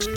What's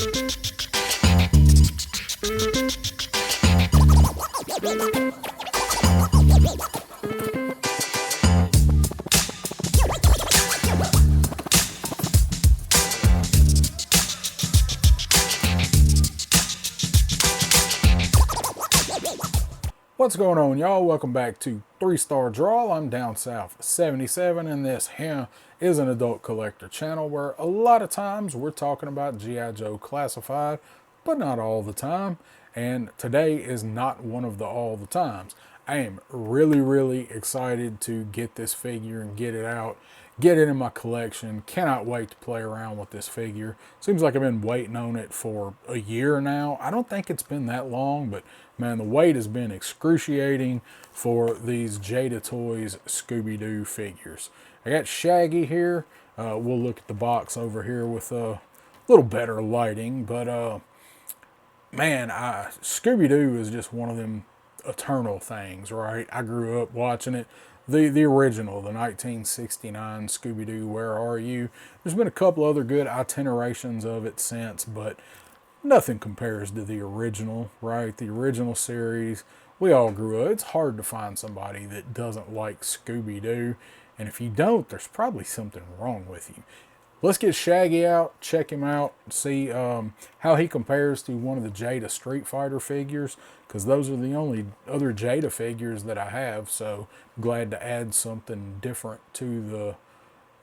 going on, y'all? Welcome back to 3 Star Draw. I'm down south 77, and this here is an adult collector channel where a lot of times we're talking about G.I. Joe Classified, but not all the time. And today is not one of the all the times. I am really excited to get this figure and get it out, get it in my collection. Cannot wait to play around with this figure. Seems like I've been waiting on it for a year now. I don't think it's been that long, but man, the wait has been excruciating for these Jada Toys Scooby Doo figures. I got Shaggy here. We'll look at the box over here with a little better lighting, but man, Scooby Doo is just one of them eternal things, right? I grew up watching it. The original, the 1969 Scooby Doo, Where Are You? There's been a couple other good itinerations of it since, but nothing compares to the original, right? The original series. We all grew up. It's hard to find somebody that doesn't like Scooby Doo. And if you don't, there's probably something wrong with you. Let's get Shaggy out, check him out, see how he compares to one of the Jada Street Fighter figures, because those are the only other Jada figures that I have. So I'm glad to add something different to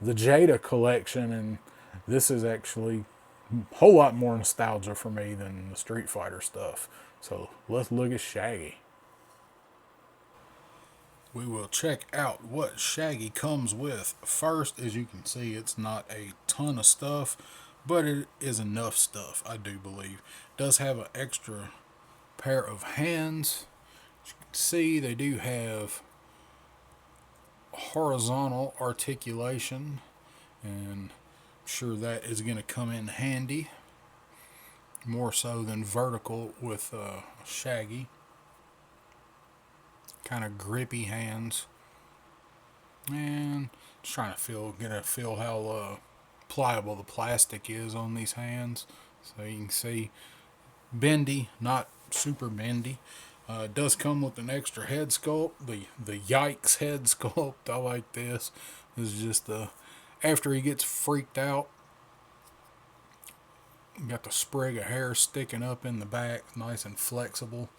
the Jada collection, and this is actually a whole lot more nostalgia for me than the Street Fighter stuff. So let's look at Shaggy. We will check out what Shaggy comes with. First, as you can see, it's not a ton of stuff, but it is enough stuff, I do believe. It does have an extra pair of hands. As you can see, they do have horizontal articulation, and I'm sure that is going to come in handy, more so than vertical with Shaggy. Kind of grippy hands, and just trying to get a feel how pliable the plastic is on these hands. So you can see bendy, not super bendy. It does come with an extra head sculpt, the Yikes head sculpt. I like this. This is just after he gets freaked out. Got the sprig of hair sticking up in the back, nice and flexible.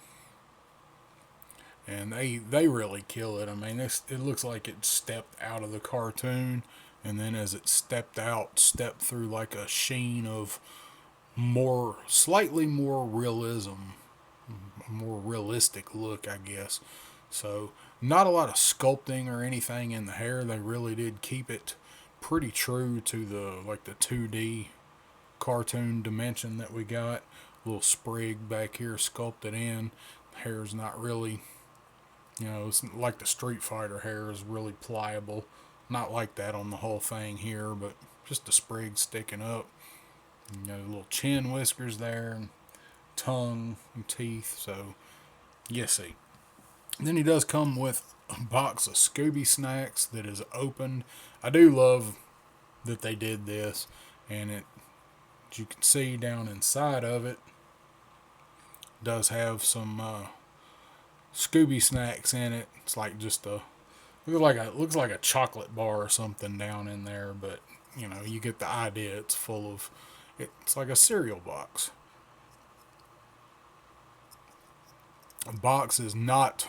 And they really kill it. I mean, it looks like it stepped out of the cartoon, and then as it stepped out, stepped through like a sheen of slightly more realism, a more realistic look, I guess. So not a lot of sculpting or anything in the hair. They really did keep it pretty true to the 2D cartoon dimension that we got. A little sprig back here sculpted in. Hair's not really, it's like the Street Fighter hair is really pliable. Not like that on the whole thing here, but just a sprig sticking up. Little chin whiskers there, and tongue and teeth. So, you see. Then he does come with a box of Scooby snacks that is opened. I do love that they did this, and as you can see down inside of it, does have some Scooby snacks in it. It's like just looks like a chocolate bar or something down in there, but you get the idea. It's like a cereal box. A box is not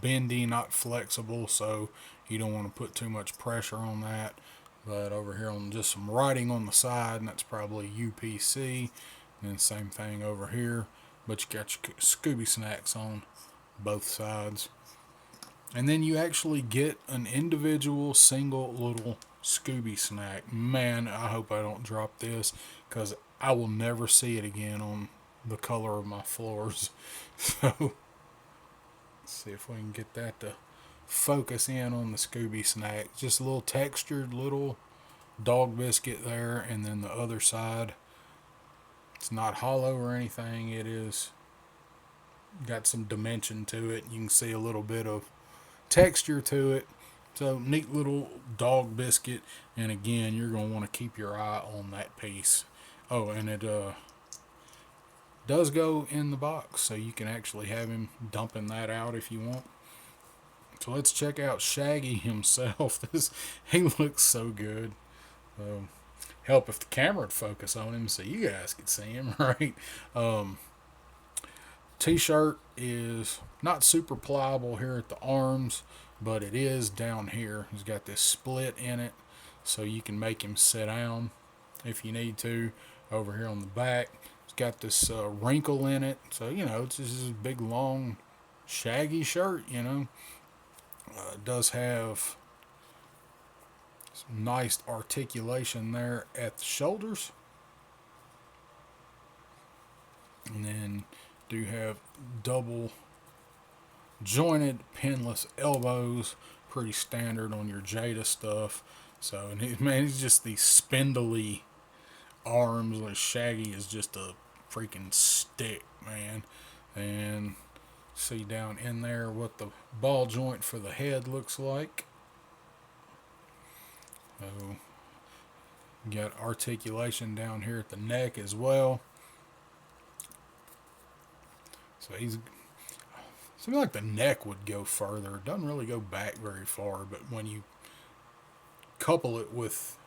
bendy, not flexible, so you don't want to put too much pressure on that. But over here on just some writing on the side, and that's probably UPC. And then same thing over here, but you got your Scooby snacks on both sides. And then you actually get an individual single little Scooby snack. Man, I hope I don't drop this, because I will never see it again on the color of my floors. So let's see if we can get that to focus in on the Scooby snack. Just a little textured little dog biscuit there, and then the other side, it's not hollow or anything. It is got some dimension to it. You can see a little bit of texture to it. So neat little dog biscuit, and again, you're going to want to keep your eye on that piece. Oh, and it does go in the box, so you can actually have him dumping that out if you want. So let's check out Shaggy himself. He looks so good. Help if the camera would focus on him so you guys could see him, right? T-shirt is not super pliable here at the arms, but it is down here. He's got this split in it, so you can make him sit down if you need to. Over here on the back, it's got this wrinkle in it, so it's just this big long Shaggy shirt. It does have some nice articulation there at the shoulders, and then do have double jointed pinless elbows, pretty standard on your Jada stuff. So, man, it's just these spindly arms. Like Shaggy is just a freaking stick, man. And see down in there what the ball joint for the head looks like. So, got articulation down here at the neck as well. So he's something like the neck would go further. It doesn't really go back very far, but when you couple it with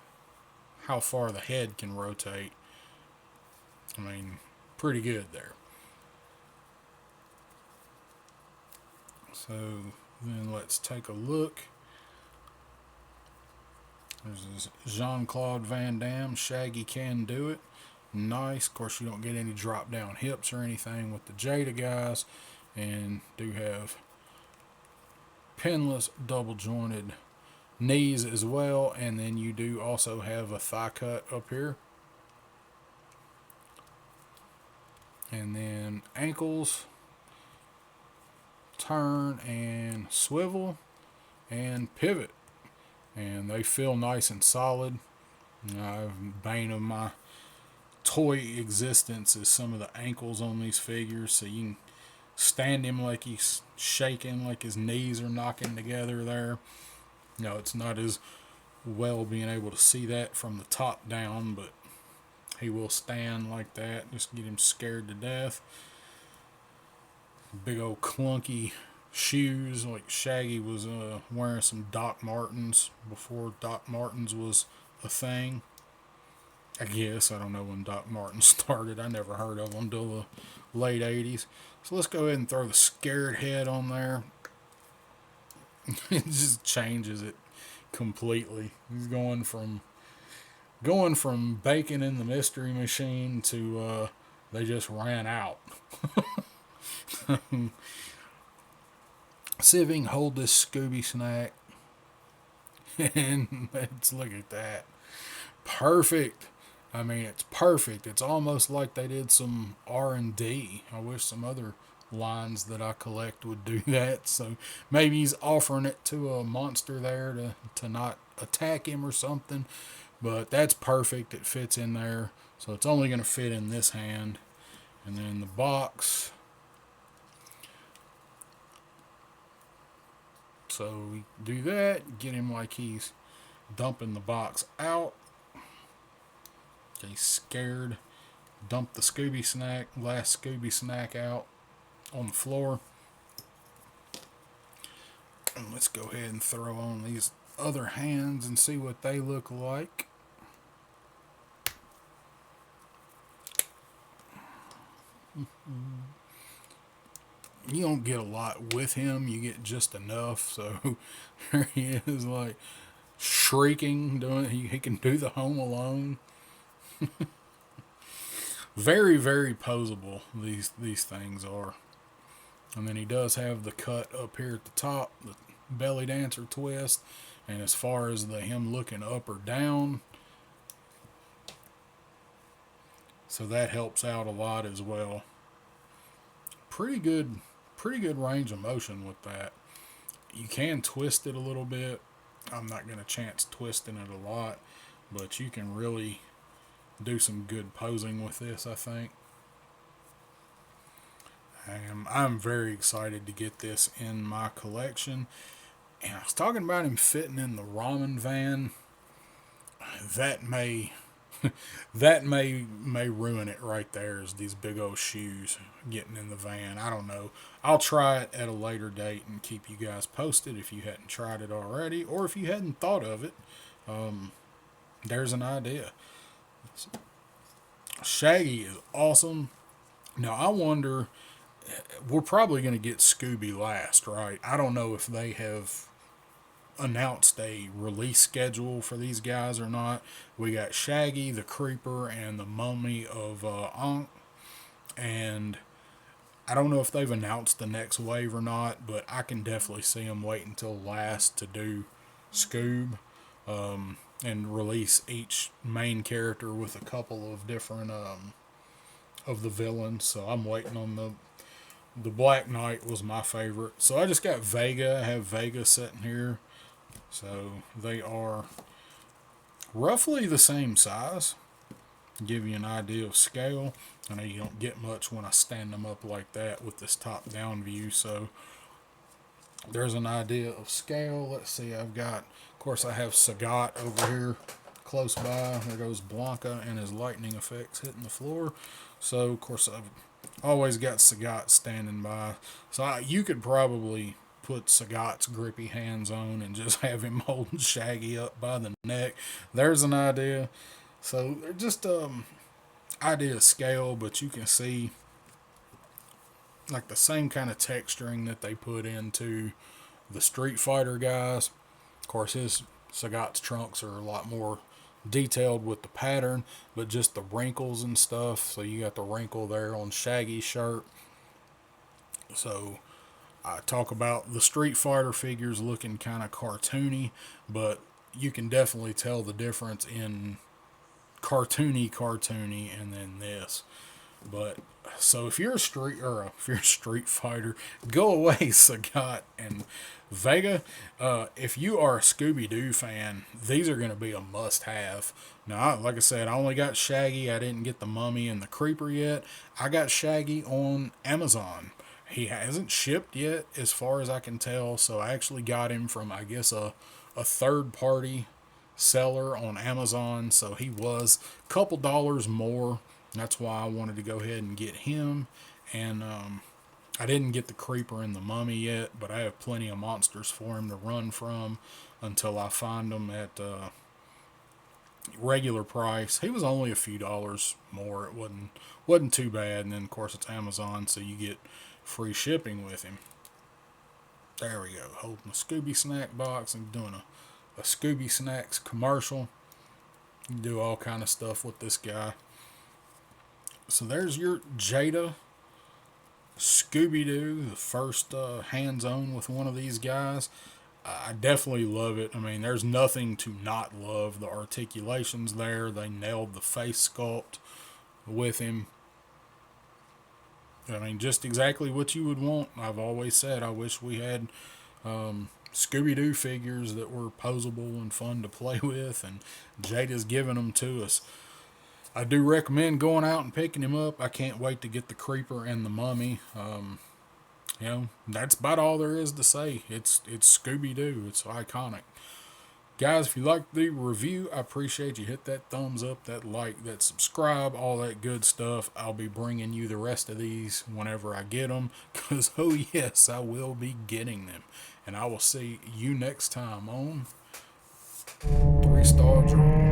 how far the head can rotate, I mean, pretty good there. So then let's take a look. There's Jean-Claude Van Damme, Shaggy Can Do It. Nice. Of course, you don't get any drop down hips or anything with the Jada guys, and do have pinless double jointed knees as well, and then you do also have a thigh cut up here, and then ankles turn and swivel and pivot, and they feel nice and solid. Bane of my toy existence is some of the ankles on these figures, so you can stand him like he's shaking, like his knees are knocking together there. It's not as well being able to see that from the top down, but he will stand like that, just get him scared to death. Big old clunky shoes, like Shaggy was wearing some Doc Martens before Doc Martens was a thing. I guess. I don't know when Doc Marten started. I never heard of them until the late 80s. So let's go ahead and throw the scared head on there. It just changes it completely. He's going from bacon in the mystery machine to they just ran out. See if we can hold this Scooby snack. And let's look at that. Perfect. I mean, it's perfect. It's almost like they did some R&D. I wish some other lines that I collect would do that. So maybe he's offering it to a monster there to not attack him or something. But that's perfect. It fits in there. So it's only going to fit in this hand. And then the box. So we do that. Get him like he's dumping the box out. He's scared. Dump the Scooby snack, last Scooby snack out on the floor. And let's go ahead and throw on these other hands and see what they look like. You don't get a lot with him. You get just enough. So there he is, like shrieking, doing. He can do the Home Alone. Very, very posable, these things are. And then he does have the cut up here at the top, the belly dancer twist. And as far as him looking up or down, so that helps out a lot as well. Pretty good range of motion with that. You can twist it a little bit. I'm not going to chance twisting it a lot, but you can really do some good posing with this, I think. I'm very excited to get this in my collection. And I was talking about him fitting in the ramen van. That may that may ruin it right there. Is these big old shoes getting in the van? I don't know. I'll try it at a later date and keep you guys posted if you hadn't tried it already, or if you hadn't thought of it. There's an idea. Shaggy is awesome. Now I wonder. We're probably going to get Scooby last, right? I don't know if they have announced a release schedule for these guys or not. We got Shaggy, the Creeper, and the Mummy of Ankh, and I don't know if they've announced the next wave or not, but I can definitely see them wait until last to do Scoob, and release each main character with a couple of different of the villains. So I'm waiting on the Black Knight was my favorite. So I just got Vega. I have Vega sitting here. So they are roughly the same size. To give you an idea of scale. I know you don't get much when I stand them up like that with this top down view. So there's an idea of scale. Let's see, I've got, of course I have Sagat over here close by. There goes Blanca and his lightning effects hitting the floor. So of course I've always got Sagat standing by. So you could probably put Sagat's grippy hands on and just have him holding Shaggy up by the neck. There's an idea. So they're just idea of scale, but you can see like the same kind of texturing that they put into the Street Fighter guys. Of course, his Sagat's trunks are a lot more detailed with the pattern, but just the wrinkles and stuff. So you got the wrinkle there on Shaggy's shirt. So I talk about the Street Fighter figures looking kind of cartoony, but you can definitely tell the difference in cartoony and then this. But so if you're a Street Fighter, go away, Sagat and Vega. If you are a Scooby Doo fan, these are going to be a must-have. Now, like I said, I only got Shaggy. I didn't get the Mummy and the Creeper yet. I got Shaggy on Amazon. He hasn't shipped yet, as far as I can tell. So I actually got him from, I guess, a third-party seller on Amazon. So he was a couple dollars more. That's why I wanted to go ahead and get him. And I didn't get the Creeper and the Mummy yet, but I have plenty of monsters for him to run from until I find them at regular price. He was only a few dollars more. It wasn't too bad. And then of course it's Amazon, so you get free shipping with him. There we go. Holding a Scooby snack box and doing a Scooby Snacks commercial. You can do all kind of stuff with this guy. So there's your Jada Scooby Doo, the first hands-on with one of these guys. I definitely love it. I mean, there's nothing to not love. The articulation's there. They nailed the face sculpt with him. I mean, just exactly what you would want. I've always said I wish we had Scooby Doo figures that were posable and fun to play with, and Jada's giving them to us. I do recommend going out and picking him up. I can't wait to get the Creeper and the Mummy. That's about all there is to say. It's Scooby Doo. It's iconic. Guys, if you liked the review, I appreciate you. Hit that thumbs up, that like, that subscribe, all that good stuff. I'll be bringing you the rest of these whenever I get them. Because, oh yes, I will be getting them. And I will see you next time on 3 Star Draw.